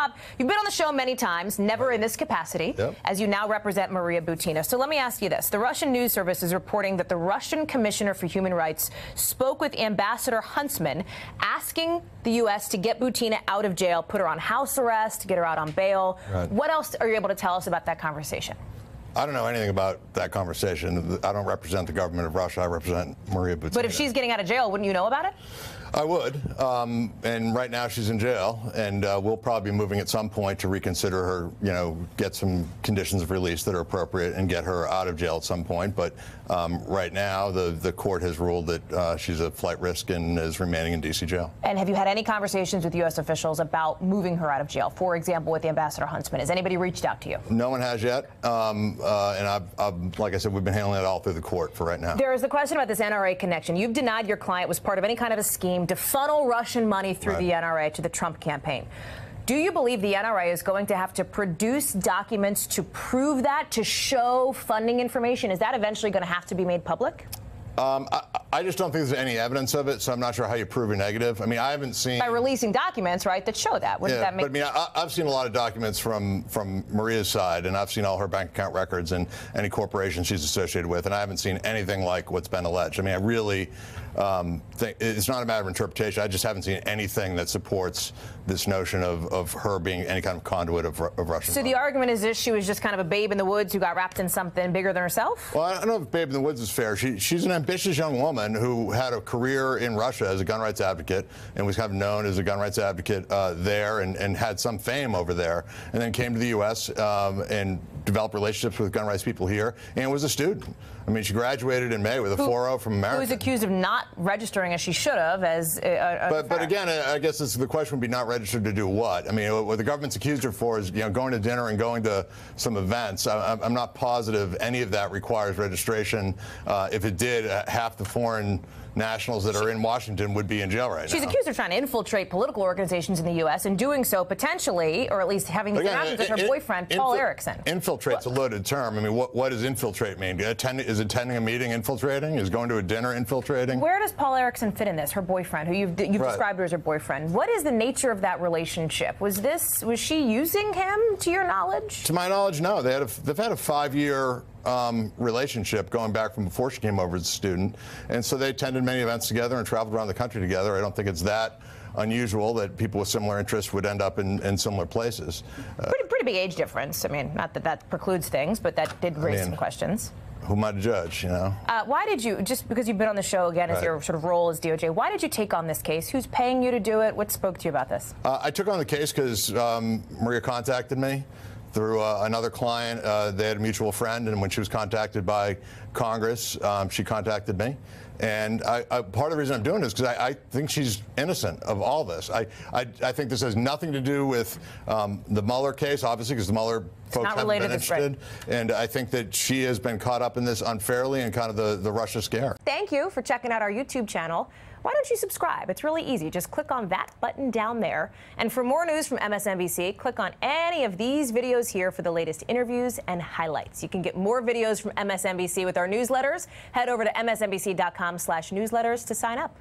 Bob, you've been on the show many times, never in this capacity, as you now represent Maria Butina. So let me ask you this. The Russian news service is reporting that the Russian Commissioner for Human Rights spoke with Ambassador Huntsman, asking the U.S. to get Butina out of jail, put her on house arrest, get her out on bail. Right. What else are you able to tell us about that conversation? I don't know anything about that conversation. I don't represent the government of Russia. I represent Maria Butina. But if she's getting out of jail, wouldn't you know about it? I would. And right now she's in jail, and we'll probably be moving at some point to reconsider her, get some conditions of release that are appropriate and get her out of jail at some point. But right now the court has ruled that she's a flight risk and is remaining in D.C. jail. And have you had any conversations with U.S. officials about moving her out of jail? For example, with Ambassador Huntsman. Has anybody reached out to you? No one has yet. And I've, like I said, we've been handling it all through the court for right now. There is the question about this NRA connection. You've denied your client was part of any kind of a scheme to funnel Russian money through the NRA to the Trump campaign. Do you believe the NRA is going to have to produce documents to prove that, to show funding information? Is that eventually going to have to be made public? I just don't think there's any evidence of it, so I'm not sure how you prove a negative. I mean, I haven't seen... By releasing documents, right, that show that. Wouldn't that make... But, I mean, I've seen a lot of documents from Maria's side, and I've seen all her bank account records and any corporation she's associated with, and I haven't seen anything like what's been alleged. I mean, I really think it's not a matter of interpretation. I just haven't seen anything that supports this notion of her being any kind of conduit of Russian money. So the argument is this, she was just kind of a babe in the woods who got wrapped in something bigger than herself? Well, I don't know if babe in the woods is fair. She's an ambitious young woman who had a career in Russia as a gun rights advocate and was kind of known as a gun rights advocate there and had some fame over there, and then came to the U.S. And developed relationships with gun rights people here and was a student. I mean, she graduated in May with a 4.0 from American. Who was accused of not registering as she should have as but again, I guess the question would be not registered to do what? I mean, what the government's accused her for is going to dinner and going to some events. I'm not positive any of that requires registration. If it did, half the foreign nationals that are in Washington would be in jail right now. She's accused of trying to infiltrate political organizations in the U.S. and doing so potentially, or at least having these interactions with her boyfriend, Paul Erickson. Infiltrate's a loaded term. I mean, what does infiltrate mean? Is attending a meeting infiltrating? Is going to a dinner infiltrating? Where does Paul Erickson fit in this, her boyfriend, who you've described her as her boyfriend? What is the nature of that relationship? Was she using him, to your knowledge? To my knowledge, no. They've had a 5-year relationship going back from before she came over as a student, and so they attended many events together and traveled around the country together. I don't think it's that unusual that people with similar interests would end up in similar places. Pretty big age difference. I mean, not that that precludes things, but that did raise some questions. Who am I to judge, Why did you, just because you've been on the show again as your sort of role as DOJ, why did you take on this case? Who's paying you to do it? What spoke to you about this? I took on the case because Maria contacted me through another client. They had a mutual friend, and when she was contacted by Congress, she contacted me. And part of the reason I'm doing this is because I think she's innocent of all this. I think this has nothing to do with the Mueller case, obviously, because the Mueller folks haven't been interested. And I think that she has been caught up in this unfairly and kind of the Russia scare. Thank you for checking out our YouTube channel. Why don't you subscribe? It's really easy. Just click on that button down there. And for more news from MSNBC, click on any of these videos here for the latest interviews and highlights. You can get more videos from MSNBC with our newsletters. Head over to msnbc.com/newsletters to sign up.